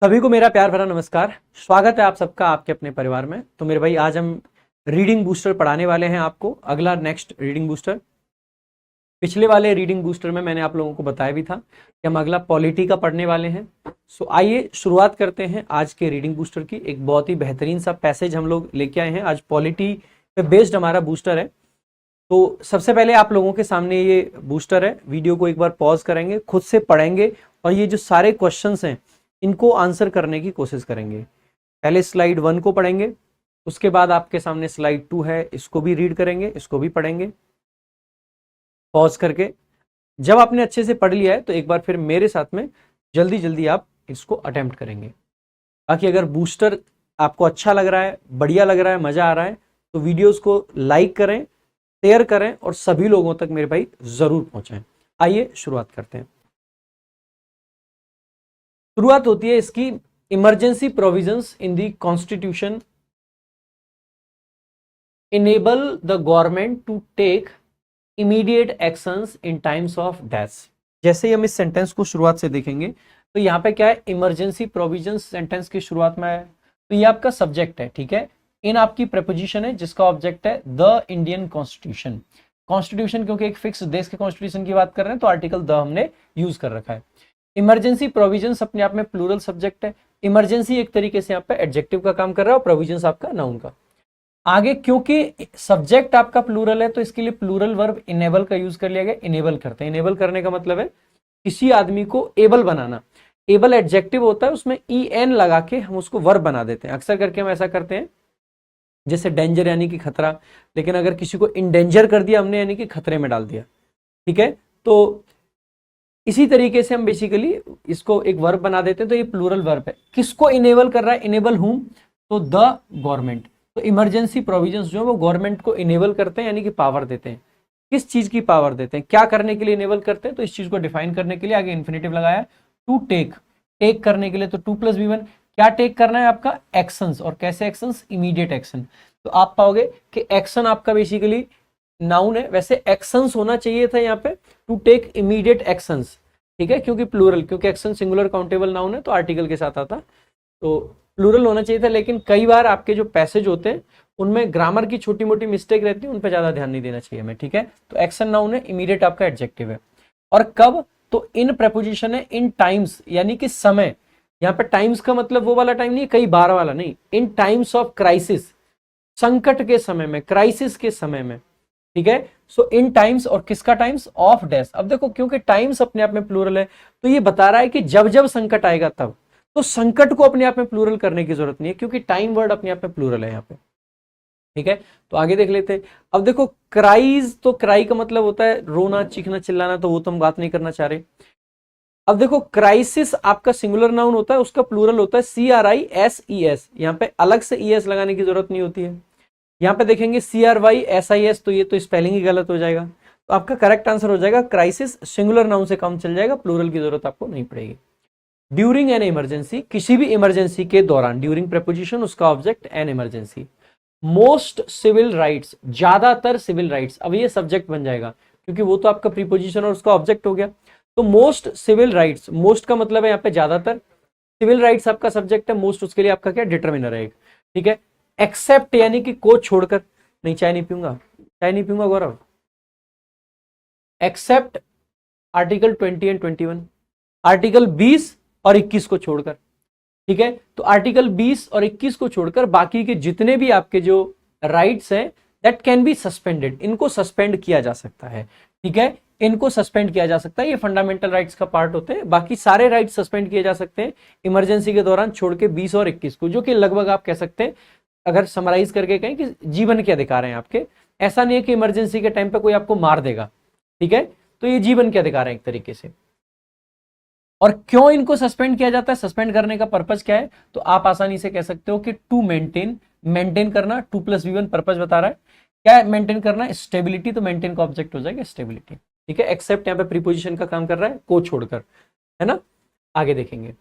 सभी को मेरा प्यार भरा नमस्कार। स्वागत है आप सबका आपके अपने परिवार में। तो मेरे भाई आज हम रीडिंग बूस्टर पढ़ाने वाले हैं आपको, अगला नेक्स्ट रीडिंग बूस्टर। पिछले वाले रीडिंग बूस्टर में मैंने आप लोगों को बताया भी था कि हम अगला पॉलिटी का पढ़ने वाले हैं। सो आइए शुरुआत करते हैं आज के रीडिंग बूस्टर की। एक बहुत ही बेहतरीन सा पैसेज हम लोग लेके आए हैं। आज पॉलिटी पे बेस्ड हमारा बूस्टर है। तो सबसे पहले आप लोगों के सामने ये बूस्टर है। वीडियो को एक बार पॉज करेंगे, खुद से पढ़ेंगे और ये जो सारे क्वेश्चंस हैं इनको आंसर करने की कोशिश करेंगे। पहले स्लाइड 1 को पढ़ेंगे, उसके बाद आपके सामने स्लाइड 2 है, इसको भी रीड करेंगे, इसको भी पढ़ेंगे पॉज करके। जब आपने अच्छे से पढ़ लिया है तो एक बार फिर मेरे साथ में जल्दी जल्दी आप इसको अटेम्प्ट करेंगे। बाकी अगर बूस्टर आपको अच्छा लग रहा है, बढ़िया लग रहा है, मजा आ रहा है तो वीडियोस को लाइक करें, शेयर करें और सभी लोगों तक मेरे भाई जरूर पहुंचाएं। आइए शुरुआत करते हैं। शुरुआत होती है इसकी, emergency provisions in the constitution enable the government to take immediate actions in times of death. जैसे ही हम इस सेंटेंस को शुरुआत से देखेंगे तो यहाँ पे क्या है, इमरजेंसी प्रोविजंस सेंटेंस की शुरुआत में है। तो ये आपका सब्जेक्ट है, ठीक है। इन आपकी प्रपोजिशन है जिसका ऑब्जेक्ट है द इंडियन कॉन्स्टिट्यूशन। कॉन्स्टिट्यूशन क्योंकि एक फिक्स देश के कॉन्स्टिट्यूशन की बात कर रहे हैं तो आर्टिकल द हमने यूज कर रखा है। इमरजेंसी प्रोविजंस अपने आप में प्लूरल सब्जेक्ट है। इमरजेंसी एक तरीके से यहाँ पे एडजेक्टिव का काम कर रहा है और प्रोविजंस आपका नाउन का। आगे क्योंकि सब्जेक्ट आपका प्लूरल है तो इसके लिए प्लूरल वर्ब इनेबल का यूज कर लिया गया। इनेबल करते हैं, इनेबल करने का मतलब है किसी आदमी को एबल बनाना। एबल एडजेक्टिव होता है, उसमें ई एन लगा के हम उसको वर्ब बना देते हैं। अक्सर करके हम ऐसा करते हैं, जैसे डेंजर यानी कि खतरा, लेकिन अगर किसी को इंडेंजर कर दिया हमने यानी कि खतरे में डाल दिया, ठीक है। तो इसी तरीके से हम बेसिकली इसको एक वर्ब बना देते हैं। तो ये प्लूरल वर्ब है। किसको इनेबल कर रहा है, इनेबल हूम, तो द गवर्नमेंट। तो इमरजेंसी प्रोविजंस जो है वो गवर्नमेंट को इनेबल करते हैं यानी कि पावर देते हैं। किस चीज की पावर देते हैं, क्या करने के लिए इनेबल करते हैं, तो इस चीज को डिफाइन करने के लिए आगे इन्फिनेटिव लगाया। टू टेक, टेक करने के लिए तो 2 + V1। क्या टेक करना है आपका, एक्शंस। और कैसे एक्शंस, इमीडिएट एक्शन। तो आप पाओगे कि एक्शन आपका बेसिकली नाउन है, वैसे एक्शंस होना चाहिए था यहाँ पे टू टेक इमीडिएट एक्शंस, ठीक है, क्योंकि प्लूरल, क्योंकि एक्शन सिंगुलर काउंटेबल नाउन है तो आर्टिकल के साथ आता, तो प्लूरल होना चाहिए था। लेकिन कई बार आपके जो पैसेज होते हैं उनमें ग्रामर की छोटी मोटी मिस्टेक रहती है, उन पर ज्यादा ध्यान नहीं देना चाहिए हमें, ठीक है। तो एक्शन नाउन है, इमीडिएट आपका एडजेक्टिव है। और कब, तो इन प्रेपोजिशन है इन टाइम्स यानी कि समय। यहाँ पे टाइम्स का मतलब वो वाला टाइम नहीं, कई बार वाला नहीं। इन टाइम्स ऑफ क्राइसिस, संकट के समय में, क्राइसिस के समय में, ठीक है। सो इन टाइम्स, और किसका टाइम्स, ऑफ डेथ। अब देखो क्योंकि टाइम्स अपने आप में प्लूरल है तो ये बता रहा है कि जब जब संकट आएगा तब, तो संकट को अपने आप में प्लूरल करने की जरूरत नहीं है क्योंकि टाइम वर्ड अपने आप में प्लूरल है यहाँ पे, ठीक है। तो आगे देख लेते हैं। अब देखो क्राइज, तो क्राई का मतलब होता है रोना, चीखना, चिल्लाना, तो वो तो हम बात नहीं करना चाह रहे। अब देखो क्राइसिस आपका सिंगुलर नाउन होता है, उसका प्लूरल होता है CRISES। यहाँ पे अलग से ES लगाने की जरूरत नहीं होती है। यहाँ पे देखेंगे CRYSIS, तो ये तो स्पेलिंग ही गलत हो जाएगा। तो आपका करेक्ट आंसर हो जाएगा क्राइसिस, सिंगुलर नाउन से काम चल जाएगा, प्लूरल की जरूरत आपको नहीं पड़ेगी। ड्यूरिंग एन इमरजेंसी, किसी भी इमरजेंसी के दौरान, ड्यूरिंग प्रेपोजिशन, उसका object an emergency. Most civil rights, ज्यादातर सिविल राइट्स। अब ये सब्जेक्ट बन जाएगा क्योंकि वो तो आपका प्रीपोजिशन और उसका ऑब्जेक्ट हो गया। तो मोस्ट सिविल राइट्स, मोस्ट का मतलब है यहाँ पे ज्यादातर, सिविल राइट्स आपका सब्जेक्ट है, मोस्ट उसके लिए आपका क्या डिटर्मिनर है एक, ठीक है। एक्सेप्ट यानी कि को छोड़कर, नहीं चाय नहीं पीऊंगा, चाय नहीं पीऊंगा गौरव। एक्सेप्ट आर्टिकल 20 एंड 21, आर्टिकल 20 और 21 को छोड़कर, ठीक है। तो आर्टिकल 20 और 21 को छोड़कर बाकी के जितने भी आपके जो राइट्स हैं दैट कैन बी सस्पेंडेड, इनको सस्पेंड किया जा सकता है, ठीक है। इनको सस्पेंड किया जा सकता है, ये फंडामेंटल राइट्स का पार्ट होते हैं। बाकी सारे राइट्स सस्पेंड किए जा सकते हैं इमरजेंसी के दौरान, छोड़ के 20 और 21 को, जो कि लगभग आप कह सकते हैं, अगर समराइज करके कहें कि जीवन के अधिकार हैं आपके। ऐसा नहीं है कि इमरजेंसी के टाइम पे कोई आपको मार देगा, ठीक है। तो ये जीवन के अधिकार है एक तरीके से। और क्यों इनको सस्पेंड किया जाता है, सस्पेंड करने का पर्पस क्या है, तो आप आसानी से कह सकते हो कि टू मेंटेन, मेंटेन करना, 2 + V1 पर्पस बता रहा है। क्या है मेंटेन करना, स्टेबिलिटी, तो मेंटेन का ऑब्जेक्ट हो जाएगा स्टेबिलिटी, ठीक है। एक्सेप्ट यहाँ पे प्रीपोजिशन का काम कर रहा है, को छोड़कर, है ना। आगे देखेंगे,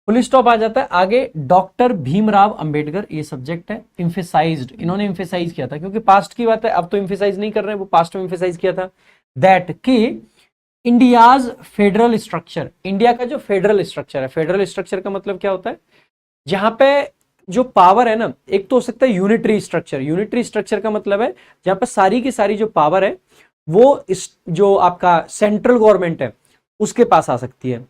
फुल स्टॉप आ जाता है। आगे डॉक्टर भीमराव अंबेडकर, ये सब्जेक्ट है। इम्फेसाइज्ड, इन्होंने इम्फेसाइज किया था, क्योंकि पास्ट की बात है, अब तो इम्फेसाइज नहीं कर रहे हैं, वो पास्ट में इम्फेसाइज किया था। दैट कि इंडियाज फेडरल स्ट्रक्चर, इंडिया का जो फेडरल स्ट्रक्चर है, फेडरल स्ट्रक्चर का मतलब क्या होता है, जहां पे जो पावर है ना, एक तो हो सकता है यूनिटरी स्ट्रक्चर, यूनिटरी स्ट्रक्चर का मतलब है जहां पर सारी की सारी जो पावर है वो इस जो आपका सेंट्रल गवर्नमेंट है उसके पास आ सकती है।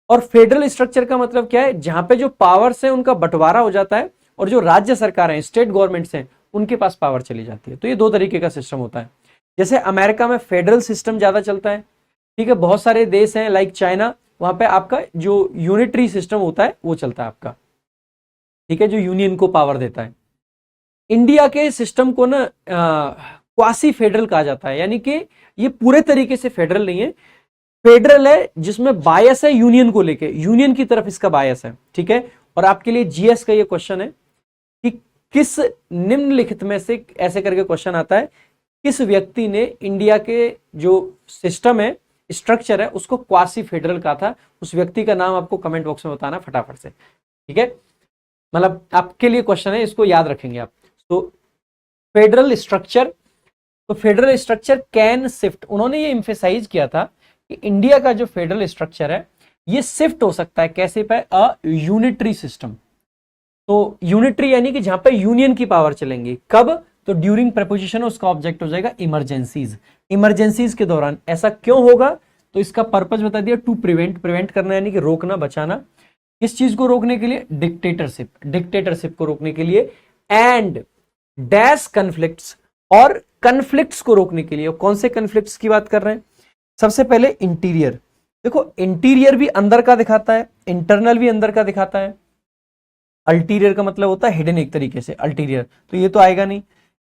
और फेडरल स्ट्रक्चर का मतलब क्या है, जहां पे जो पावर्स है उनका बंटवारा हो जाता है और जो राज्य सरकार है, स्टेट गवर्नमेंट्स हैं, उनके पास पावर चली जाती है। तो ये दो तरीके का सिस्टम होता है। जैसे अमेरिका में फेडरल सिस्टम ज्यादा चलता है, ठीक है, बहुत सारे देश हैं लाइक चाइना, वहां पे आपका जो यूनिटरी सिस्टम होता है वो चलता है आपका, ठीक है, जो यूनियन को पावर देता है। इंडिया के सिस्टम को ना क्वासी फेडरल कहा जाता है, यानी कि ये पूरे तरीके से फेडरल नहीं है, फेडरल है जिसमें बायस है यूनियन को लेके, यूनियन की तरफ इसका बायस है, ठीक है। और आपके लिए जीएस का ये क्वेश्चन है कि किस निम्नलिखित में से, ऐसे करके क्वेश्चन आता है, किस व्यक्ति ने इंडिया के जो सिस्टम है, स्ट्रक्चर है, उसको क्वासी फेडरल कहा था, उस व्यक्ति का नाम आपको कमेंट बॉक्स में बताना फटाफट से, ठीक है। मतलब आपके लिए क्वेश्चन है, इसको याद रखेंगे आप। तो फेडरल स्ट्रक्चर, तो फेडरल स्ट्रक्चर कैन शिफ्ट, उन्होंने ये इंफेसाइज किया था कि इंडिया का जो फेडरल स्ट्रक्चर है ये शिफ्ट हो सकता है कैसे पे, अ यूनिटरी सिस्टम। तो यूनिटरी यानी कि जहां पे यूनियन की पावर चलेंगी, कब, तो ड्यूरिंग प्रपोजिशन, उसका ऑब्जेक्ट हो जाएगा इमरजेंसीज, इमरजेंसीज के दौरान। ऐसा क्यों होगा, तो इसका पर्पज बता दिया, टू प्रिवेंट, प्रिवेंट करना यानी कि रोकना, बचाना, किस चीज को रोकने के लिए, डिक्टेटरशिप, डिक्टेटरशिप को रोकने के लिए, एंड डैश कन्फ्लिक्ट्स, और कन्फ्लिक्ट्स को रोकने के लिए। कौन से कन्फ्लिक्ट्स की बात कर रहे हैं, सबसे पहले इंटीरियर, देखो इंटीरियर भी अंदर का दिखाता है, इंटरनल भी अंदर का दिखाता है, अल्टीरियर का मतलब होता है हिडन एक तरीके से, अल्टीरियर तो ये तो आएगा नहीं,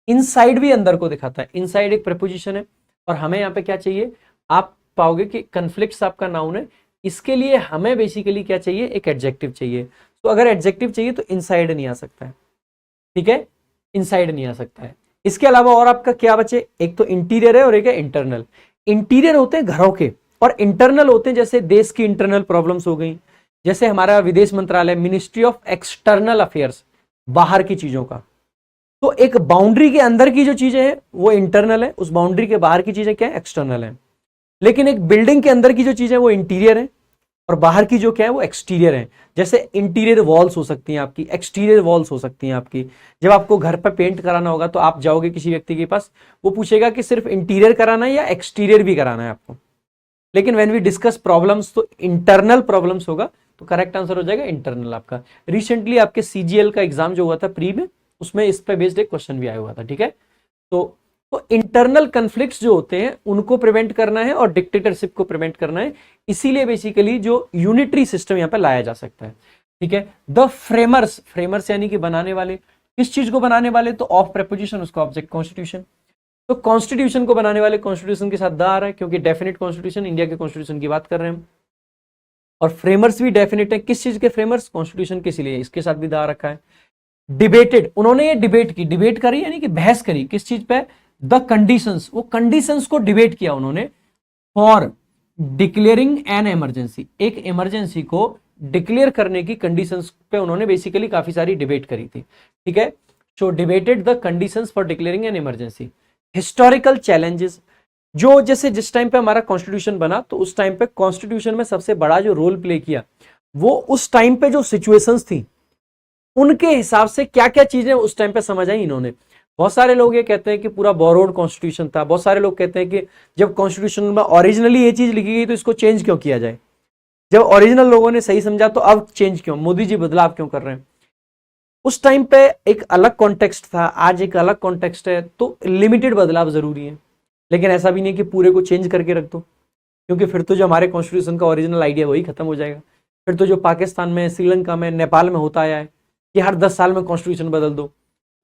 इनसाइड भी अंदर को दिखाता है, इनसाइड एक प्रपोजिशन है। और हमें यहाँ पे क्या चाहिए, आप पाओगे कि कन्फ्लिक्ट्स आपका नाउन है, इसके लिए हमें बेसिकली क्या चाहिए, एक एडजेक्टिव चाहिए। तो अगर एडजेक्टिव चाहिए तो इनसाइड नहीं आ सकता है, ठीक है, इनसाइड नहीं आ सकता है। इसके अलावा और आपका क्या बचे, एक तो इंटीरियर है और एक है इंटरनल। इंटीरियर होते हैं घरों के, और इंटरनल होते हैं जैसे देश की इंटरनल प्रॉब्लम्स हो गई, जैसे हमारा विदेश मंत्रालय, मिनिस्ट्री ऑफ एक्सटर्नल अफेयर्स, बाहर की चीजों का। तो एक बाउंड्री के अंदर की जो चीजें हैं वो इंटरनल है, उस बाउंड्री के बाहर की चीजें क्या है, एक्सटर्नल है। लेकिन एक बिल्डिंग के अंदर की जो चीजें वो इंटीरियर है, और बाहर की जो क्या है वो एक्सटीरियर है। जैसे इंटीरियर वॉल्स हो सकती हैं आपकी, एक्सटीरियर वॉल्स हो सकती हैं आपकी। जब आपको घर पर पेंट कराना होगा तो आप जाओगे किसी व्यक्ति के पास, वो पूछेगा कि सिर्फ इंटीरियर कराना है या एक्सटीरियर भी कराना है आपको। लेकिन व्हेन वी डिस्कस प्रॉब्लम्स तो इंटरनल प्रॉब्लम्स होगा, तो करेक्ट आंसर हो जाएगा इंटरनल आपका। रिसेंटली आपके सीजीएल का एग्जाम जो हुआ था प्री में, उसमें इस पे बेस्ड एक क्वेश्चन भी आया हुआ था, ठीक है। तो इंटरनल कन्फ्लिक्ट्स जो होते हैं उनको प्रिवेंट करना है और डिक्टेटरशिप को प्रिवेंट करना है, इसीलिए बेसिकली जो यूनिटरी सिस्टम यहां पे लाया जा सकता है, ठीक है। द फ्रेमर्स, फ्रेमर्स यानी कि बनाने वाले, किस चीज को बनाने वाले, तो ऑफ प्रेपोजिशन, उसका ऑब्जेक्ट कॉन्स्टिट्यूशन। तो कॉन्स्टिट्यूशन को बनाने वाले, कॉन्स्टिट्यूशन के साथ द आ रहा है क्योंकि डेफिनेट कॉन्स्टिट्यूशन, इंडिया के कॉन्स्टिट्यूशन की बात कर रहे हैं हम। और फ्रेमर्स भी डेफिनेट है, किस चीज के फ्रेमर्स, कॉन्स्टिट्यूशन के, इसलिए इसके साथ भी द आ रखा है। डिबेटेड, उन्होंने ये डिबेट की, डिबेट करी यानी कि बहस करी, किस चीज पे, द कंडीशंस, वो कंडीशंस को डिबेट किया उन्होंने, फॉर डिक्लेयरिंग एन इमरजेंसी, एक इमरजेंसी को डिक्लेयर करने की कंडीशंस पे उन्होंने बेसिकली काफी सारी डिबेट करी थी, ठीक है। So debated the conditions for declaring an emergency. Historical challenges, जो जैसे जिस टाइम पे हमारा कॉन्स्टिट्यूशन बना, तो उस टाइम पे कॉन्स्टिट्यूशन में सबसे बड़ा जो रोल प्ले किया, वो उस टाइम पे जो सिचुएशंस थी उनके हिसाब से क्या क्या चीजें उस टाइम पे समझ आई इन्होंने। बहुत सारे लोग ये कहते हैं कि पूरा बोरोड कॉन्स्टिट्यूशन था, बहुत सारे लोग कहते हैं कि जब कॉन्स्टिट्यूशन में ओरिजिनली ये चीज लिखी गई तो इसको चेंज क्यों किया जाए, जब ओरिजिनल लोगों ने सही समझा तो अब चेंज क्यों, मोदी जी बदलाव क्यों कर रहे हैं। उस टाइम पे एक अलग कॉन्टेक्स्ट था, आज एक अलग कॉन्टेक्स्ट है, तो लिमिटेड बदलाव जरूरी है। लेकिन ऐसा भी नहीं कि पूरे को चेंज करके रख दो, क्योंकि फिर तो जो हमारे कॉन्स्टिट्यूशन का ओरिजिनल आइडिया वही खत्म हो जाएगा। फिर तो जो पाकिस्तान में, श्रीलंका में, नेपाल में होता आया है कि हर 10 साल में कॉन्स्टिट्यूशन बदल दो,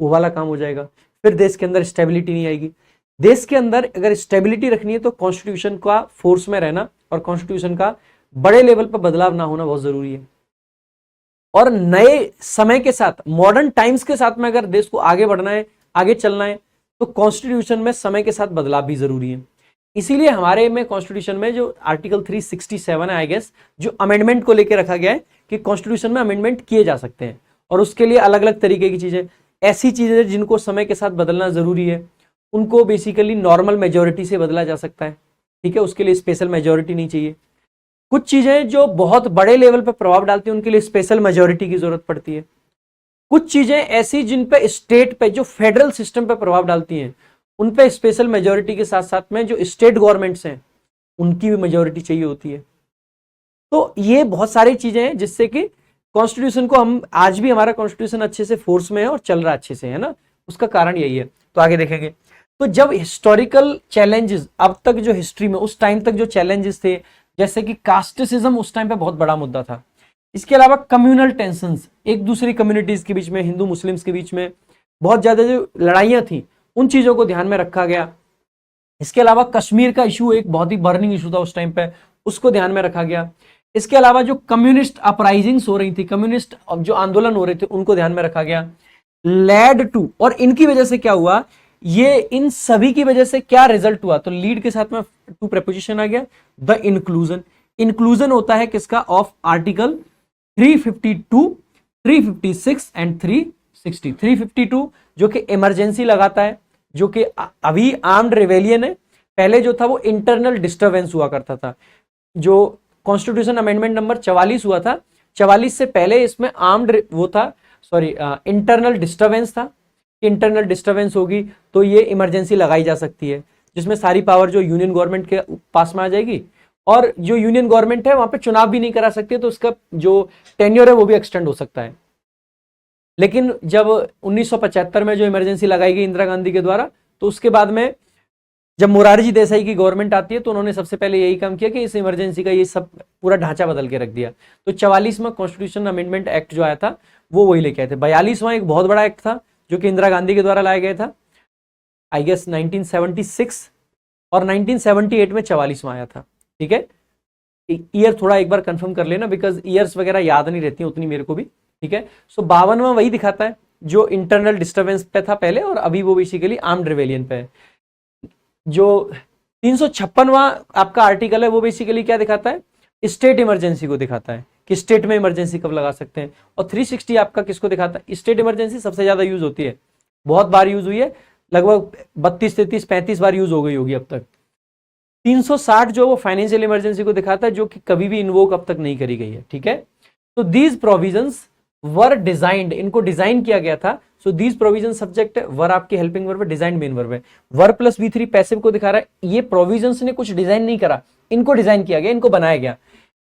वो वाला काम हो जाएगा। फिर देश के अंदर स्टेबिलिटी नहीं आएगी। देश के अंदर अगर स्टेबिलिटी रखनी है तो कॉन्स्टिट्यूशन का फोर्स में रहना और कॉन्स्टिट्यूशन का बड़े लेवल पर बदलाव ना होना बहुत जरूरी है। और नए समय के साथ, मॉडर्न टाइम्स के साथ में अगर देश को आगे बढ़ना है, आगे चलना है, तो कॉन्स्टिट्यूशन में समय के साथ बदलाव भी जरूरी है। इसीलिए हमारे में कॉन्स्टिट्यूशन में जो आर्टिकल 367 है, आई गेस, जो अमेंडमेंट को लेकर रखा गया है कि कॉन्स्टिट्यूशन में अमेंडमेंट किए जा सकते हैं, और उसके लिए अलग अलग तरीके की चीजें, ऐसी चीजें जिनको समय के साथ बदलना जरूरी है, उनको बेसिकली नॉर्मल मेजोरिटी से बदला जा सकता है। ठीक है, उसके लिए स्पेशल मेजोरिटी नहीं चाहिए। कुछ चीजें जो बहुत बड़े लेवल पर प्रभाव डालती हैं उनके लिए स्पेशल मेजोरिटी की जरूरत पड़ती है। कुछ चीजें ऐसी जिन पे स्टेट पे, जो फेडरल सिस्टम पे प्रभाव डालती हैं, उन पे स्पेशल मेजोरिटी के साथ साथ में जो स्टेट गवर्नमेंट्स हैं उनकी भी मेजोरिटी चाहिए होती है। तो ये बहुत सारी चीजें हैं जिससे कि कॉन्स्टिट्यूशन को हम, आज भी हमारा कॉन्स्टिट्यूशन अच्छे से फोर्स में है और चल रहा अच्छे से, है ना, उसका कारण यही है। तो आगे देखेंगे। तो जब हिस्टोरिकल चैलेंजेस, अब तक जो हिस्ट्री में उस टाइम तक जो चैलेंजेस थे, जैसे कि कास्टिसिज्म उस टाइम पे बहुत बड़ा मुद्दा था। इसके अलावा कम्युनल टेंशंस, एक दूसरी कम्युनिटीज के बीच में, हिंदू मुस्लिम्स के बीच में बहुत ज्यादा जो लड़ाइयां थी, उन चीजों को ध्यान में रखा गया। इसके अलावा कश्मीर का इशू एक बहुत ही बर्निंग इशू था उस टाइम पे, उसको ध्यान में रखा गया। इसके अलावा जो कम्युनिस्ट अपराइजिंग्स हो रही थी, कम्युनिस्ट जो आंदोलन हो रहे थे, उनको ध्यान में रखा गया। लेड टू, और इनकी वजह से क्या हुआ, ये इन सभी की वजह से क्या रिजल्ट हुआ, तो लीड के साथ में टू प्रेपोजिशन आ गया, द इंक्लूजन। इंक्लूजन होता है किसका, ऑफ आर्टिकल 352, 356 एंड 360। 352 जो कि इमरजेंसी लगाता है, जो कि अभी आर्म्ड रिवेलियन है, पहले जो था वो इंटरनल डिस्टर्बेंस हुआ करता था। जो कॉन्स्टिट्यूशन अमेंडमेंट नंबर 44 हुआ था, 44 से पहले इसमें आर्म्ड वो था, सॉरी इंटरनल डिस्टर्बेंस था। इंटरनल डिस्टर्बेंस होगी तो ये इमरजेंसी लगाई जा सकती है, जिसमें सारी पावर जो यूनियन गवर्नमेंट के पास में आ जाएगी, और जो यूनियन गवर्नमेंट है वहां पे चुनाव भी नहीं करा सकती, तो उसका जो टेन्योर है वो भी एक्सटेंड हो सकता है। लेकिन जब 1975 में जो इमरजेंसी लगाई गई इंदिरा गांधी के द्वारा, तो उसके बाद में जब मोरारजी देसाई की गवर्नमेंट आती है तो उन्होंने सबसे पहले यही काम किया कि इस इमरजेंसी का ये सब पूरा ढांचा बदल के रख दिया। तो 44वां कॉन्स्टिट्यूशन अमेंडमेंट एक्ट जो आया था वो वही लेके आए थे। 42वां एक बहुत बड़ा एक्ट था जो कि इंदिरा गांधी के द्वारा लाया गया था, आई गेस 1976, और 1978 में 44वां आया था। ठीक है, ईयर थोड़ा एक बार कंफर्म कर लेना, बिकॉज ईयर्स वगैरह याद नहीं रहती उतनी मेरे को भी। ठीक है, सो 52वां वही दिखाता है जो इंटरनल डिस्टर्बेंस पे था पहले, और अभी वो बेसिकली आर्म्ड रिवेलियन पे है। जो 356वां आपका आर्टिकल है वो बेसिकली क्या दिखाता है, स्टेट इमरजेंसी को दिखाता है कि स्टेट में इमरजेंसी कब लगा सकते हैं। और 360 आपका किसको दिखाता है, स्टेट इमरजेंसी सबसे ज्यादा यूज होती है, बहुत बार यूज हुई है, लगभग 32, 33, 35 बार यूज हो गई होगी अब तक। 360 जो वो फाइनेंशियल इमरजेंसी को दिखाता है, जो कि कभी भी इन्वोक अब तक नहीं करी गई है। ठीक है, तो दीज प्रोविजंस वर डिजाइंड, इनको डिजाइन किया गया था। सो दीज प्रोविजन सब्जेक्ट है, वर आपकी हेल्पिंग वर्ब है, डिजाइन मेन वर्ब है। वर प्लस V3 पैसिव को दिखा रहा है। ये प्रोविजंस ने कुछ डिजाइन नहीं करा, इनको डिजाइन किया गया, इनको बनाया गया।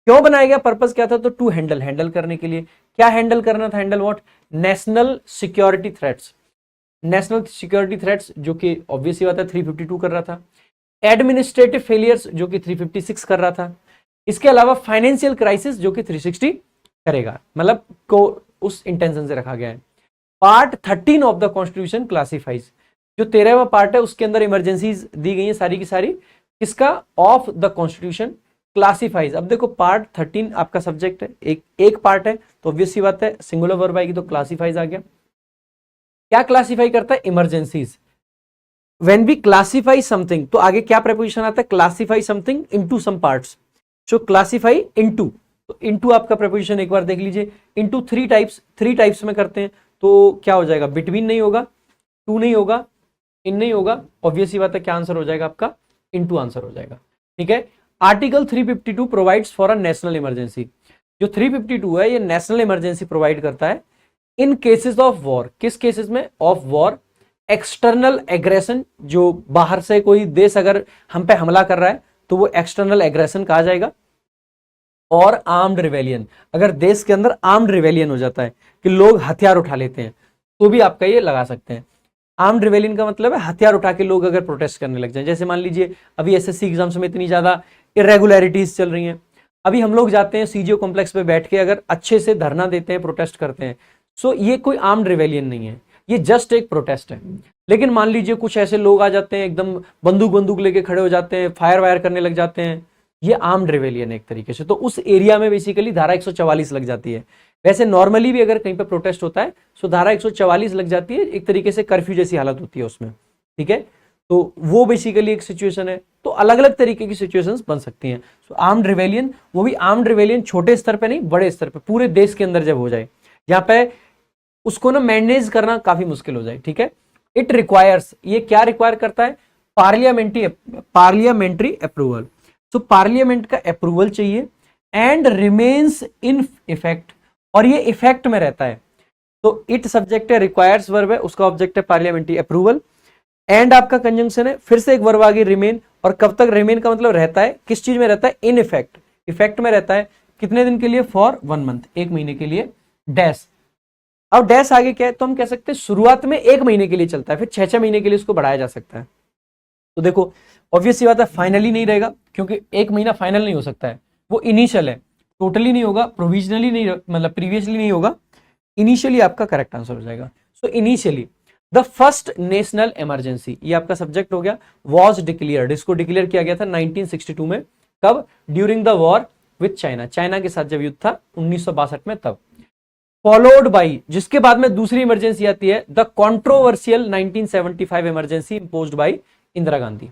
क्यों बनाया गया, पर्पस क्या था, तो टू हैंडल, हैंडल करने के लिए। क्या हैंडल करना था, handle what, national security threats. National security threats जो कि ऑब्वियसली बात है 352 कर रहा था। एडमिनिस्ट्रेटिव फेलियर्स जो कि 356 कर रहा था। इसके अलावा फाइनेंशियल क्राइसिस जो कि 360 करेगा, मतलब को उस इंटेंशन से रखा गया है। Part 13 of the constitution classifies, जो 13वां पार्ट है उसके अंदर इमरजेंसीज दी गई है सारी की सारी, किसका, ऑफ द कॉन्स्टिट्यूशन क्लासिफाइज। अब देखो पार्ट 13 आपका सब्जेक्ट है, एक पार्ट है, तो ऑब्वियसली बात है सिंगुलर वर्ब आएगी तो क्लासिफाइज आ गया। क्या क्लासिफाई करता है, emergencies. When we classify something, तो आगे क्या प्रेपोजिशन आता है, classify something into some parts. So classify into, तो इनटू आपका प्रेपोजिशन एक बार देख लीजिए, इनटू थ्री टाइप्स में करते हैं, तो क्या हो जाएगा, बिटवीन नहीं होगा, टू नहीं होगा, इन नहीं होगा, ऑब्वियसली बात है क्या आंसर हो जाएगा आपका, इनटू आंसर हो जाएगा। ठीक है, article 352 provides for a national emergency. जो 352 है ये नेशनल इमरजेंसी प्रोवाइड करता है इन केसेस ऑफ वॉर। किस केसेस में, ऑफ वॉर, एक्सटर्नल एग्रेशन, जो बाहर से कोई देश अगर हम पे हमला कर रहा है तो वो एक्सटर्नल एग्रेशन कहा जाएगा, और आर्म्ड रिवेलियन, अगर देश के अंदर आर्म्ड रिवेलियन हो जाता है कि लोग हथियार उठा लेते हैं तो भी आपका ये लगा सकते हैं। आर्म्ड रिवेलियन का मतलब है हथियार उठा के लोग अगर प्रोटेस्ट करने लग जाए। जैसे मान लीजिए अभी एसएससी एग्जाम्स में इतनी ज्यादा इरेगुलरिटीज चल रही हैं, अभी हम लोग जाते हैं सीजीओ कॉम्प्लेक्स पे बैठ के अगर अच्छे से धरना देते हैं, प्रोटेस्ट करते हैं, सो ये कोई आर्म्ड रिवेलियन नहीं है, ये जस्ट एक प्रोटेस्ट है। लेकिन मान लीजिए कुछ ऐसे लोग आ जाते हैं एकदम बंदूक लेके खड़े हो जाते हैं, फायर वायर करने लग जाते हैं, ये आर्म्ड रिवेलियन है एक तरीके से, तो उस एरिया में बेसिकली धारा 144 लग जाती है। वैसे नॉर्मली भी अगर कहीं पे प्रोटेस्ट होता है सो धारा 144 लग जाती है, एक तरीके से कर्फ्यू जैसी हालत होती है उसमें। ठीक है, तो वो बेसिकली एक सिचुएशन है। तो अलग अलग तरीके की सिचुएशंस बन सकती हैं। सो आर्म्ड रिवेलियन, वो भी आर्म्ड रिवेलियन छोटे स्तर पे नहीं, बड़े स्तर पे, पूरे देश के अंदर जब हो जाए, जहां पे उसको ना मैनेज करना काफी मुश्किल हो जाए। ठीक है, इट रिक्वायर्स, ये क्या रिक्वायर करता है, पार्लियामेंट्री अप्रूवल। तो पार्लियामेंट का अप्रूवल चाहिए एंड रिमेन्स इन इफेक्ट, और ये इफेक्ट में रहता है। तो इट सब्जेक्ट है, रिक्वायर्स वर्ब है, उसका ऑब्जेक्ट है पार्लियामेंट्री अप्रूवल, एंड आपका कंजंक्शन है, फिर से एक वर्ब आ गई रिमेन, और कब तक रिमेन का मतलब रहता है, किस चीज में रहता है, इन इफेक्ट, इफेक्ट में रहता है कितने दिन के लिए, फॉर 1 मंथ, 1 महीने के लिए, डैश। अब डैश आगे क्या है, तो हम कह सकते हैं शुरुआत में 1 महीने के लिए चलता है, फिर 6 महीने के लिए इसको बढ़ाया जा सकता है। तो देखो ऑब्वियस सी बात है, फाइनली नहीं रहेगा, क्योंकि 1 महीना फाइनल नहीं हो सकता है, वो इनिशियल है, टोटली नहीं होगा, प्रोविजनली नहीं, मतलब प्रीवियसली नहीं होगा, इनिशियली आपका करेक्ट आंसर हो जाएगा। So initially the first national emergency, ये आपका सब्जेक्ट हो गया, वॉज डिक्लेयर्ड, इसको डिक्लेयर किया गया था 1962 में, कब, during the war with China, China के साथ जब युद्ध था 1962 में, तब। फॉलोड बाई, जिसके बाद में दूसरी इमरजेंसी आती है, the controversial 1975 emergency imposed by Indira Gandhi,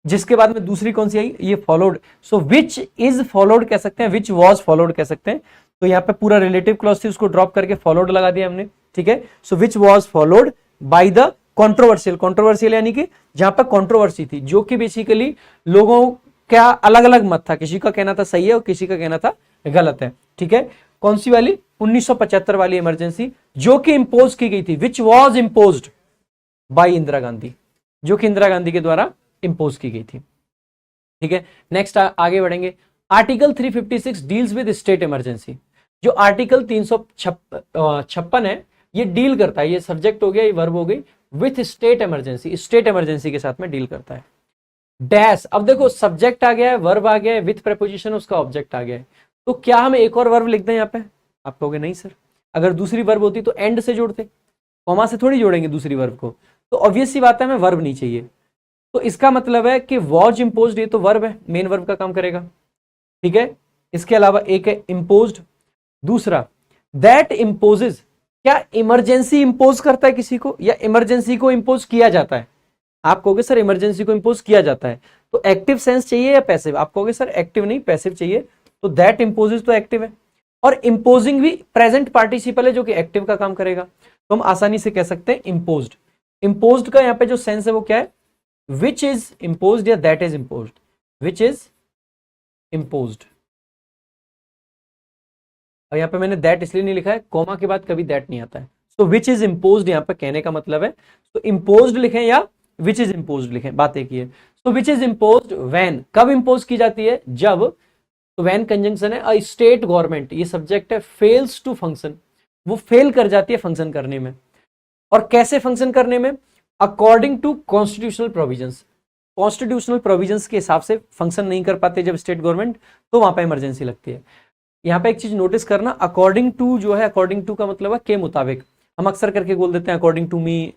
जिसके बाद में दूसरी कौन सी आई, ये followed. So which is followed कह सकते हैं, विच वॉज फॉलोड कह सकते हैं, तो यहाँ पे पूरा रिलेटिव क्लॉज थी, उसको ड्रॉप करके फॉलोड लगा दिया हमने, ठीक है। So which was followed by the controversial, controversial यानी कि जहां पर कंट्रोवर्सी थी, जो कि बेसिकली लोगों का अलग अलग मत था, किसी का कहना था सही है और किसी का कहना था गलत है, ठीक है। कौन सी वाली, 1975 वाली इमरजेंसी, जो कि इंपोज की गई थी, which was imposed by Indira Gandhi, जो कि इंदिरा गांधी के द्वारा इंपोज की गई थी, ठीक है। नेक्स्ट आगे बढ़ेंगे, article 356 deals with state emergency, जो आर्टिकल 356 है, ये डील करता है, ये सब्जेक्ट हो गया, ये वर्ब हो गई, with state emergency, state emergency के साथ में डील करता है। डैश, अब देखो सब्जेक्ट आ गया है, वर्ब आ गया है, विथ प्रेपोजिशन उसका ऑब्जेक्ट आ गया है, तो क्या हम एक और वर्ब लिख दें यहाँ पे, आप कहोगे नहीं सर, अगर दूसरी वर्ब होती तो एंड से जोड़ते, कॉमा से थोड़ी जोड़ेंगे दूसरी वर्ब को, तो ऑब्वियस सी बात है हमें वर्ब नहीं चाहिए, तो इसका मतलब है कि वॉज इंपोज्ड, ये तो वर्ब है, मेन वर्ब का काम करेगा, ठीक है। इसके अलावा एक है इंपोज्ड, दूसरा दैट इंपोजेज, क्या इमरजेंसी इंपोज करता है किसी को, या इमरजेंसी को इंपोज किया जाता है, आप कहोगे सर इमरजेंसी को इंपोज किया जाता है, तो एक्टिव सेंस चाहिए या पैसिव, आप कहोगे सर एक्टिव नहीं पैसिव चाहिए, तो दैट इंपोजेज तो एक्टिव है, और इंपोजिंग भी प्रेजेंट पार्टिसिपल है जो कि एक्टिव का काम करेगा, तो हम आसानी से कह सकते हैं इंपोज्ड। इंपोज्ड का यहां पे जो सेंस है वो क्या है, विच इज इंपोज्ड या that is imposed, which is imposed, और यहां पे मैंने दैट इसलिए नहीं लिखा है, कॉमा के बाद कभी दैट नहीं आता है, तो विच इज इंपोज्ड यहां पे कहने का मतलब है, तो इंपोज्ड लिखें या विच इज इंपोज्ड लिखें, बात एक ही है। तो विच इज इंपोज्ड व्हेन, कब इंपोज की जाती है, जब, तो व्हेन कंजंक्शन है, अ स्टेट गवर्नमेंट, ये सब्जेक्ट है, फेल्स टू फंक्शन, वो फेल कर जाती है फंक्शन करने में, और कैसे फंक्शन करने में, according to constitutional provisions, constitutional provisions के हिसाब से फंक्शन नहीं कर पाते जब स्टेट गवर्नमेंट, तो वहां पे इमरजेंसी लगती है। यहाँ पे एक चीज नोटिस करना, अकॉर्डिंग टू जो है, अकॉर्डिंग टू का मतलब है के मुताबिक, हम अक्सर करके बोल देते हैं according to me,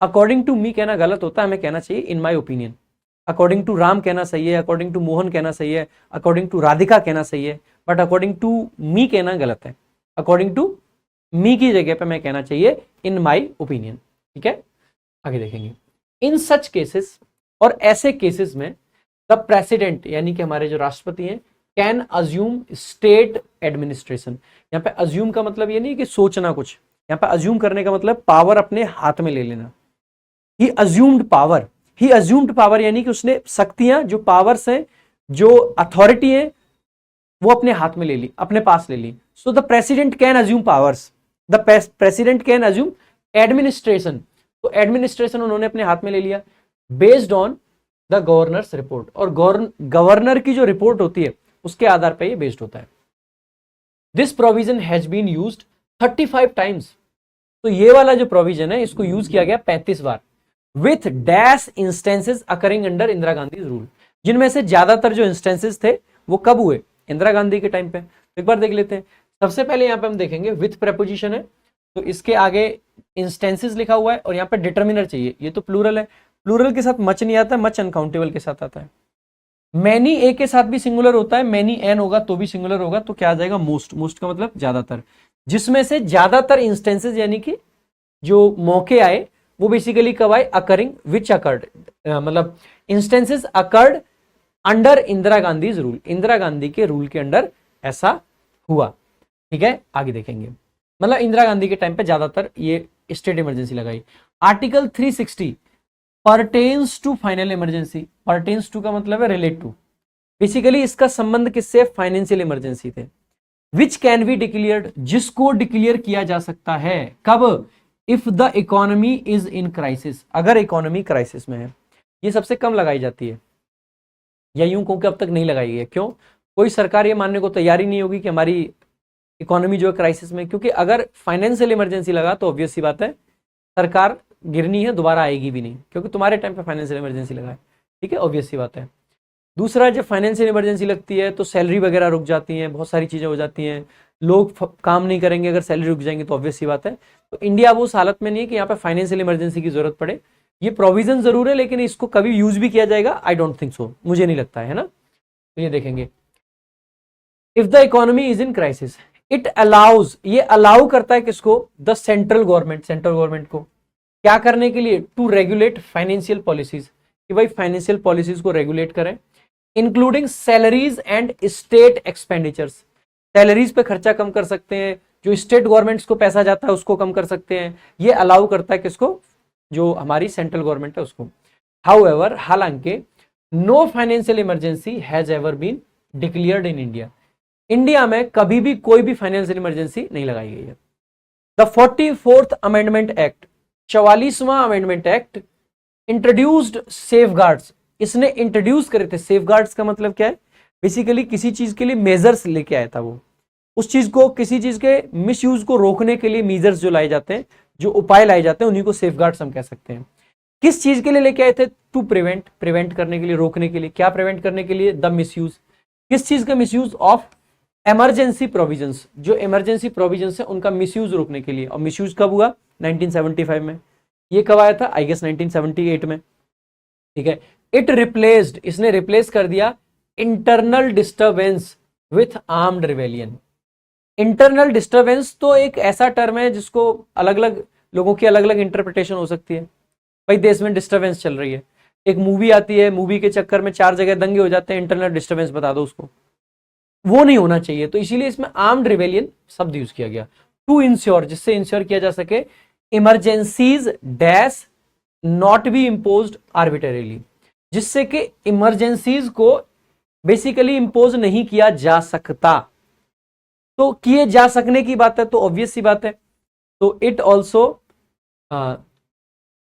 according to me कहना गलत होता है, हमें कहना चाहिए in my opinion, according to Ram कहना सही है, अकॉर्डिंग टू मोहन कहना सही है, अकॉर्डिंग टू राधिका कहना सही है, बट अकॉर्डिंग टू मी कहना गलत है, अकॉर्डिंग टू मी की जगह पे मैं कहना चाहिए इन माय ओपिनियन, ठीक है। आगे देखेंगे, इन सच केसेस, और ऐसे केसेस में द प्रेसिडेंट यानी कि हमारे जो राष्ट्रपति हैं, कैन अज्यूम स्टेट एडमिनिस्ट्रेशन, यहाँ पे अज्यूम का मतलब ये नहीं कि सोचना कुछ, यहाँ पे अज्यूम करने का मतलब पावर अपने हाथ में ले लेना, ही अज्यूम्ड पावर, ही अज्यूम्ड पावर यानी कि उसने शक्तियां, जो पावर्स हैं, जो अथॉरिटी है, वो अपने हाथ में ले ली, अपने पास ले ली। So the president can assume powers, the president can assume administration, तो एडमिनिस्ट्रेशन उन्होंने अपने हाथ में ले लिया, based on the governor's report, और गवर्नर की जो रिपोर्ट होती है उसके आधार पर ये बेस्ड होता है। This provision has been used 35 times, तो ये वाला जो प्रोविजन है इसको यूज किया गया 35 बार, with dash instances occurring under Indira Gandhi rule, जिनमें से ज्यादातर जो इंस्टेंसेस थे वो कब हुए, इंदिरा गांधी के टाइम पे। तो एक बार देख लेते हैं, सबसे पहले यहाँ पे हम देखेंगे विथ प्रेपोजिशन है, तो इसके आगे इंस्टेंसेस लिखा हुआ है, और यहाँ पे डिटर्मिनर चाहिए, ये तो प्लूरल है, प्लूरल के साथ मच नहीं आता, मच अनकाउंटेबल के साथ आता है, मैनी ए के साथ भी सिंगुलर होता है, मैनी एन होगा तो भी सिंगुलर होगा, तो क्या आ जाएगा मोस्ट, मोस्ट का मतलब ज्यादातर, जिसमें से ज्यादातर इंस्टेंसेस यानी कि जो मौके आए वो बेसिकली कब आए, अकरिंग विच अकर्ड, मतलब instances occurred under Indira Gandhi rule, Indira Gandhi के रूल के अंडर ऐसा हुआ, ठीक है। आगे देखेंगे, मतलब इंदिरा गांधी के टाइम पे ज्यादातर ये स्टेट इमरजेंसी लगाई। Article 360 pertains to final emergency, pertains to का मतलब है रिलेट टू, बेसिकली इसका संबंध किससे, फाइनेंशियल इमरजेंसी थे। विच कैन बी डिक्लेयर्ड, जिसको डिक्लेयर किया जा सकता है, कब, if the economy is in crisis, अगर इकोनॉमी क्राइसिस में है। ये सबसे कम लगाई जाती है, या यूं कहूं कि अब तक नहीं लगाई गई है। क्यों, कोई सरकार ये मानने को तैयार ही नहीं होगी कि हमारी इकोनॉमी जो है क्राइसिस में, क्योंकि अगर फाइनेंशियल इमरजेंसी लगा तो ऑब्वियस सी बात है सरकार गिरनी है, दोबारा आएगी भी नहीं, क्योंकि तुम्हारे टाइम पे फाइनेंशियल इमरजेंसी लगा है। ठीक है, ऑब्वियस सी बात है। दूसरा, जब फाइनेंशियल इमरजेंसी लगती है तो सैलरी वगैरह रुक जाती हैं, बहुत सारी चीज़ें हो जाती हैं, लोग काम नहीं करेंगे, अगर सैलरी रुक जाएंगी तो ऑब्वियस सी बात है। तो इंडिया वो उस हालत में नहीं है कि यहाँ पे फाइनेंशियल इमरजेंसी की जरूरत पड़े। ये प्रोविजन जरूर है, लेकिन इसको कभी यूज भी किया जाएगा, आई डोंट थिंक सो, मुझे नहीं लगता है ना। तो ये देखेंगे, if the economy is in crisis, it allows, ये अलाउ करता है किसको, the central government, central government को क्या करने के लिए, टू रेगुलेट फाइनेंशियल पॉलिसीज, कि भाई फाइनेंशियल पॉलिसीज को रेगुलेट करें, including salaries and state expenditures, salaries पे खर्चा कम कर सकते हैं, जो स्टेट गवर्नमेंट्स को पैसा जाता है उसको कम कर सकते हैं, ये अलाउ करता है किसको, जो हमारी सेंट्रल गवर्नमेंट है उसको। हाउएवर, हालांकि no financial emergency has ever been declared in India, India में कभी भी कोई भी फाइनेंशियल इमरजेंसी नहीं लगाई गई है। द 44th अमेंडमेंट एक्ट, 44वां अमेंडमेंट एक्ट इंट्रोड्यूस्ड सेफगार्ड्स, इसने इंट्रोड्यूस करे थे। सेफगार्ड्स का मतलब क्या है, बेसिकली किसी चीज के लिए मेजर्स लेके आया था वो, उस चीज को, किसी चीज के मिसयूज को रोकने के लिए मेजर्स जो लाए जाते हैं, जो उपाय लाए जाते हैं, उन्हीं को सेफगार्ड्स हम कह सकते हैं। किस चीज के लिए लेके आए थे, टू प्रिवेंट, प्रिवेंट करने के लिए, रोकने के लिए, क्या प्रिवेंट करने के लिए, द मिसयूज, किस चीज का मिसयूज, ऑफ इमरजेंसी प्रोविजंस, जो इमरजेंसी प्रोविजंस है उनका मिसयूज रोकने के लिए। और मिसयूज कब हुआ, 1975 में। ये कब आया था, आई गेस 1978 में। ठीक है, इट रिप्लेस्ड, इसने रिप्लेस कर दिया internal disturbance with armed rebellion. Internal disturbance तो एक ऐसा टर्म है जिसको अलग अलग लोगों की अलग अलग इंटरप्रिटेशन हो सकती है। भाई देश में डिस्टर्बेंस चल रही है, एक मूवी आती है, मूवी के चक्कर में 4 जगह दंगे हो जाते हैं, इंटरनल डिस्टर्बेंस बता दो उसको, वो नहीं होना चाहिए। तो इसीलिए इसमें आर्म्ड रिवेलियन शब्द यूज किया गया, टू इंश्योर, जिससे इंश्योर किया जा सके emergencies dash not be imposed arbitrarily, जिससे कि इमरजेंसीज को बेसिकली इंपोज नहीं किया जा सकता। तो किए जा सकने की बात है तो ऑब्वियस सी बात है। तो इट ऑल्सो,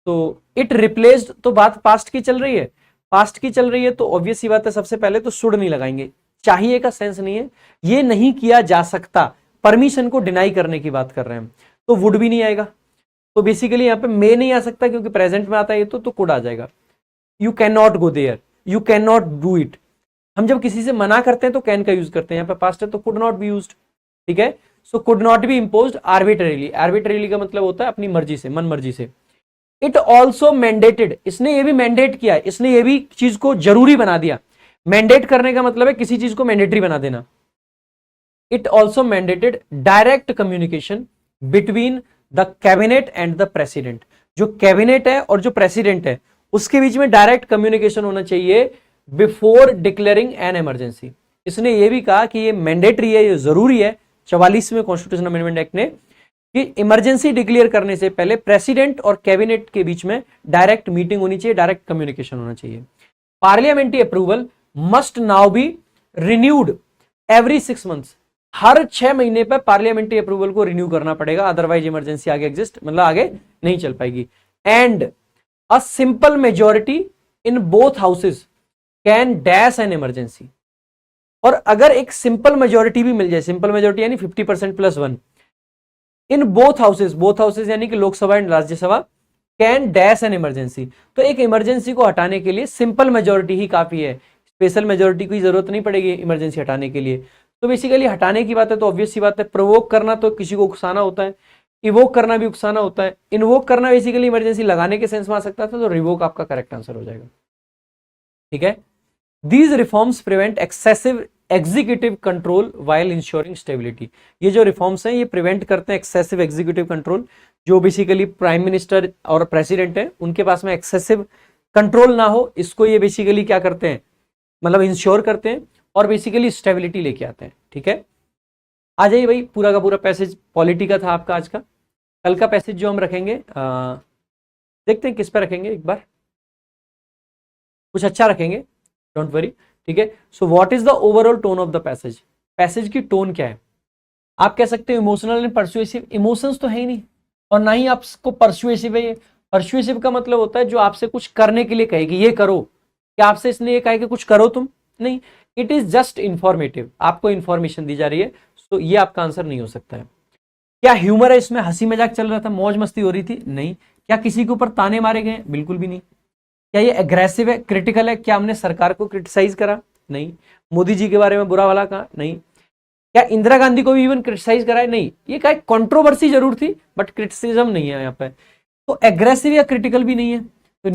तो इट रिप्लेस्ड, तो बात पास्ट की चल रही है, पास्ट की चल रही है तो ऑब्वियस सी बात है, सबसे पहले तो शुड नहीं लगाएंगे, चाहिए का सेंस नहीं है, ये नहीं किया जा सकता, परमिशन को डिनाई करने की बात कर रहे हैं, तो वुड भी नहीं आएगा। तो बेसिकली यहाँ पे मे नहीं आ सकता क्योंकि प्रेजेंट में आता है ये, तो कुड आ जाएगा। You can not go there, you can not do it, हम जब किसी से मना करते हैं तो कैन का यूज करते हैं, यहाँ पे पास्ट है तो कुड नॉट बी यूज्ड। ठीक है, so could not be imposed arbitrarily, arbitrarily का मतलब होता है अपनी मर्जी से, मन मर्जी से। इट ऑल्सो मैंडेटेड, इसने ये भी मैंडेट किया, इसने ये भी चीज को जरूरी बना दिया। मैंडेट करने का मतलब है किसी चीज को मैंडेटरी बना देना। It also mandated direct communication between the cabinet and the president, जो कैबिनेट है और जो प्रेसिडेंट है उसके बीच में डायरेक्ट कम्युनिकेशन होना चाहिए बिफोर डिक्लेयरिंग एन इमरजेंसी। इसने ये भी कहा कि ये मैंडेटरी है, ये जरूरी है 44वें कॉन्स्टिट्यूशन अमेंडमेंट एक्ट ने, कि इमरजेंसी डिक्लेयर करने से पहले प्रेसिडेंट और कैबिनेट के बीच में डायरेक्ट मीटिंग होनी चाहिए, डायरेक्ट कम्युनिकेशन होना चाहिए। Parliamentary approval must now be renewed every 6 months, हर 6 महीने पर पार्लियामेंट्री अप्रूवल को रिन्यू करना पड़ेगा, अदरवाइज इमरजेंसी आगे एग्जिस्ट, मतलब आगे नहीं चल पाएगी। And a simple majority in both houses can dash an emergency, और अगर एक सिंपल मेजोरिटी भी मिल जाए, सिंपल मेजोरिटी यानी 50% + 1 in both houses, both houses यानी कि Lok Sabha and Rajya Sabha, can dash an emergency, तो एक इमरजेंसी को हटाने के लिए सिंपल मेजोरिटी ही काफी है, स्पेशल मेजोरिटी की जरूरत नहीं पड़ेगी इमरजेंसी हटाने के लिए। तो बेसिकली हटाने की बात है तो ऑब्वियस सी बात है, प्रोवोक करना तो किसी को उकसाना होता है, इवोक करना भी उकसाना होता है, इन्वोक करना बेसिकली इमरजेंसी लगाने के सेंस में आ सकता था, तो रिवोक आपका करेक्ट आंसर हो जाएगा। ठीक है, these reforms prevent excessive executive control while ensuring stability, ये जो रिफॉर्म्स हैं ये प्रिवेंट करते हैं एक्सेसिव एग्जीक्यूटिव कंट्रोल, जो बेसिकली प्राइम मिनिस्टर और प्रेसिडेंट है उनके पास में एक्सेसिव कंट्रोल ना हो, इसको ये बेसिकली क्या करते हैं, मतलब इंश्योर करते हैं और बेसिकली स्टेबिलिटी लेके आते हैं। ठीक है, आ जाइए भाई, पूरा का पूरा पैसेज पॉलिटी का था आपका आज का। कल का पैसेज जो हम रखेंगे देखते हैं किस पे रखेंगे एक बार। कुछ अच्छा रखेंगे, डोंट वरी, ठीक है। So what is the overall tone of the passage, passage की टोन क्या है? आप कह सकते हो इमोशनल एंड परसुएसिव, इमोशंस तो है ही नहीं और ना ही आपको परसुएसिव है। ये परसुएसिव का मतलब होता है जो आपसे कुछ करने के लिए कहेगी, ये करो, क्या आपसे इसने ये कहा कि कुछ करो तुम, नहीं, इट इज जस्ट इंफॉर्मेटिव, आपको इंफॉर्मेशन दी जा रही है। तो ये आपका आंसर नहीं हो सकता है। क्या ह्यूमर है इसमें, हंसी मजाक चल रहा था, मौज मस्ती हो रही थी, नहीं। क्या किसी के ऊपर ताने मारे गए, बिल्कुल भी नहीं। क्या ये एग्रेसिव है, क्रिटिकल है, क्या हमने सरकार को क्रिटिसाइज करा, नहीं। मोदी जी के बारे में बुरा भला कहा, नहीं। क्या इंदिरा गांधी को भी इवन क्रिटिसाइज करा है, नहीं। ये क्या कंट्रोवर्सी जरूर थी बट क्रिटिसिज्म नहीं है यहाँ पे। तो एग्रेसिव या क्रिटिकल भी नहीं है, तो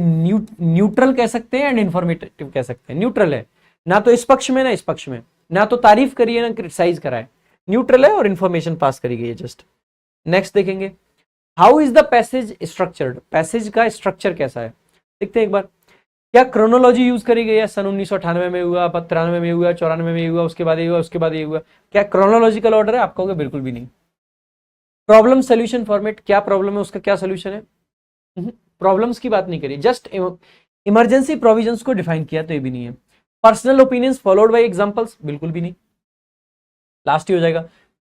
न्यूट्रल कह सकते हैं एंड इंफॉर्मेटिव कह सकते हैं। न्यूट्रल है, ना तो इस पक्ष में ना इस पक्ष में, ना तो तारीफ करी है ना क्रिटिसाइज करा है, न्यूट्रल है और इंफॉर्मेशन पास करी गई है जस्ट। नेक्स्ट देखेंगे, how is the passage structured, passage का स्ट्रक्चर कैसा है, देखते हैं एक बार। क्या क्रोनोलॉजी यूज करी गई है, सन 1998 में हुआ, 93 में हुआ, 94 में हुआ, उसके बाद ये हुआ, उसके बाद ये हुआ, क्या क्रोनोलॉजिकल ऑर्डर है? आप कहोगे बिल्कुल भी नहीं। प्रॉब्लम सोल्यूशन फॉर्मेट, क्या प्रॉब्लम है उसका क्या सोल्यूशन है? प्रॉब्लम्स की बात नहीं करी, जस्ट इमरजेंसी प्रोविजंस को डिफाइन किया, तो ये भी नहीं है। Personal opinions followed by examples, बिल्कुल भी नहीं, लास्ट ही हो जाएगा।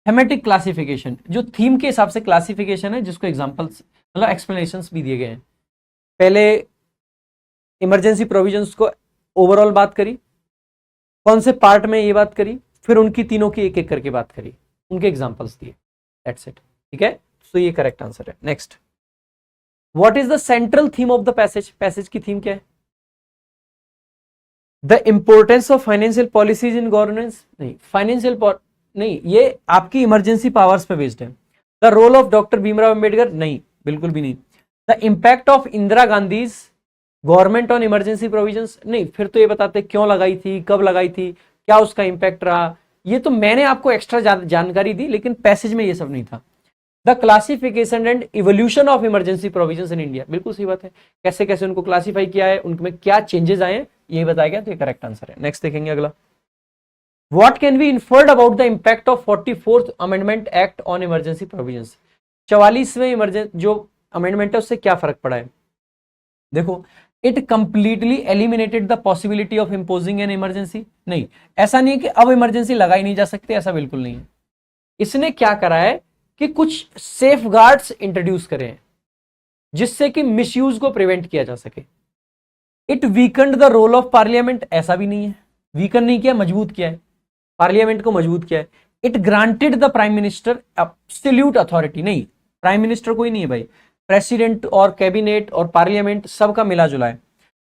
थीमेटिक क्लासिफिकेशन, जो थीम के हिसाब से क्लासिफिकेशन है जिसको एग्जांपल्स मतलब एक्सप्लेनेशंस भी दिए गए हैं। पहले इमरजेंसी प्रोविजंस को ओवरऑल बात करी, कौन से पार्ट में ये बात करी, फिर उनकी तीनों की एक एक करके बात करी, उनके एग्जांपल्स दिए, दैट्स इट, ठीक है। तो ये करेक्ट आंसर है। Next, what is the central theme of the passage, passage की थीम क्या है? The importance of financial policies in governance, नहीं, फाइनेंशियल नहीं, ये आपकी इमरजेंसी पावर्स पे बेस्ड है। The role of doctor Bhimrao Ambedkar, नहीं, बिल्कुल भी नहीं। The impact of Indira Gandhi's government on emergency provisions, नहीं, फिर तो ये बताते क्यों लगाई थी, कब लगाई थी, क्या उसका इंपैक्ट रहा, ये तो मैंने आपको एक्स्ट्रा जानकारी दी, लेकिन पैसेज में ये सब नहीं था। The classification and evolution of emergency provisions in India, बिल्कुल सही बात है, कैसे कैसे उनको क्लासिफाई किया है, उनमें क्या चेंजेस आए हैं, ये बताया गया, तो ये करेक्ट आंसर है। नेक्स्ट देखेंगे अगला, what can be inferred about the impact of 44th amendment act on emergency provisions, 44वें इमरजेंसी जो अमेंडमेंट है उससे क्या फर्क पड़ा है? देखो, it completely eliminated the possibility of imposing an emergency, नहीं, ऐसा नहीं है कि अब इमरजेंसी लगाई नहीं जा सकती, ऐसा बिल्कुल नहीं है। इसने क्या करा है कि कुछ सेफ गार्ड्स इंट्रोड्यूस करें जिससे कि मिसयूज को प्रिवेंट किया जा सके। It weakened the role of parliament, ऐसा भी नहीं है, वीकन नहीं किया, मजबूत किया है, पार्लियामेंट को मजबूत किया है। It granted the prime minister absolute authority, नहीं, प्राइम मिनिस्टर कोई नहीं है भाई, प्रेसिडेंट और कैबिनेट और पार्लियामेंट सबका मिला जुला है।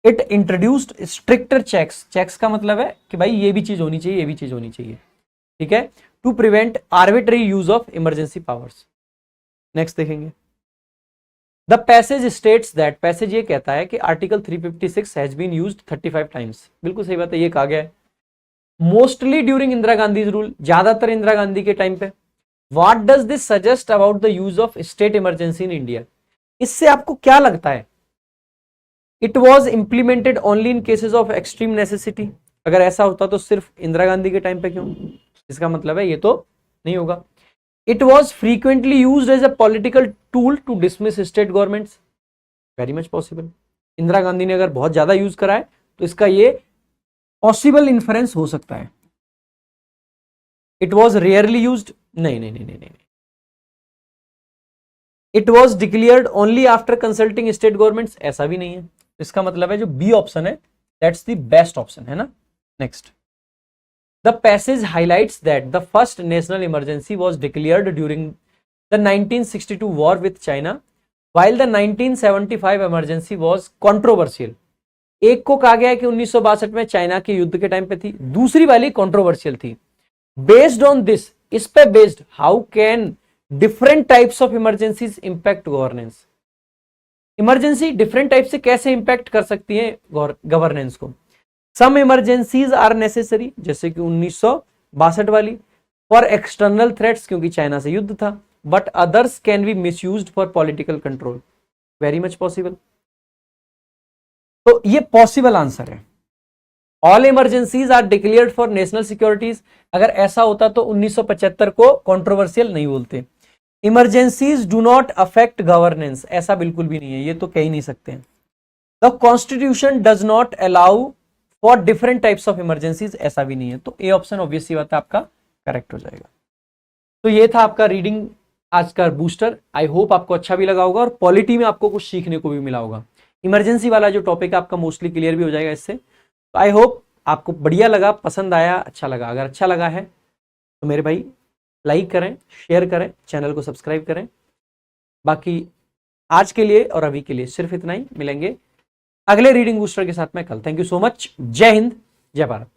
It introduced stricter checks, checks का मतलब है कि भाई ये भी चीज होनी चाहिए, ये भी चीज होनी चाहिए, ठीक है, to prevent arbitrary use of emergency powers. Next देखेंगे, the passage states that, passage ये कहता है कि article 356 has been used 35 times, बिल्कुल सही बात है, ये कहा गया है। Mostly during Indira Gandhi rule, ज्यादातर इंदिरा गांधी के टाइम पे। What does this suggest about the use of state emergency in India, इससे आपको क्या लगता है? It was implemented only in cases of extreme necessity, अगर ऐसा होता तो सिर्फ इंदिरा गांधी के टाइम पे क्यों, इसका मतलब है ये तो नहीं होगा। It was frequently used as a political tool to dismiss state governments, very much possible, Indira Gandhi ने अगर बहुत ज्यादा यूज करा है तो इसका ये पॉसिबल इन्फरेंस हो सकता है। इट वॉज रेयरली यूज्ड, नहीं नहीं नहीं नहीं नहीं। It was declared only after consulting state governments, ऐसा भी नहीं है, इसका मतलब है जो बी ऑप्शन है दैट्स द बेस्ट ऑप्शन है ना। Next, the passage highlights that the first national emergency was declared during the 1962 war with China while the 1975 emergency was controversial. एक को कहा गया है कि 1962 में चाइना के युद्ध के टाइम पे थी, दूसरी वाली कंट्रोवर्शियल थी। बेस्ड ऑन दिस, इस पे based, how can different types of emergencies impact governance, emergency different type से कैसे इंपैक्ट कर सकती है गवर्नेंस को। सम इमरजेंसीज आर नेसेसरी, जैसे कि 1962 वाली, फॉर एक्सटर्नल थ्रेट्स, क्योंकि चाइना से युद्ध था, but others can be misused for political control, very much possible. तो ये पॉसिबल आंसर है। All emergencies are declared for national securities, अगर ऐसा होता तो 1975 को कंट्रोवर्शियल नहीं बोलते। Emergencies do not affect governance, ऐसा बिल्कुल भी नहीं है, ये तो कह ही नहीं सकते हैं। The constitution does not allow for different types of emergencies, ऐसा भी नहीं है। तो ए ऑप्शन ऑब्वियस सी बात है आपका करेक्ट हो जाएगा। तो ये था आपका रीडिंग आज का बूस्टर। आई होप आपको अच्छा भी लगा होगा और पॉलिटी में आपको कुछ सीखने को भी मिला होगा। इमरजेंसी वाला जो टॉपिक है आपका मोस्टली क्लियर भी हो जाएगा इससे। तो आई होप आपको बढ़िया लगा, पसंद आया, अच्छा लगा। अगर अच्छा लगा है तो मेरे भाई लाइक करें, शेयर करें, चैनल को सब्सक्राइब करें। बाकी आज के लिए और अभी के लिए सिर्फ इतना ही। मिलेंगे अगले रीडिंग बूस्टर के साथ में कल। Thank you so much. जय हिंद, जय भारत।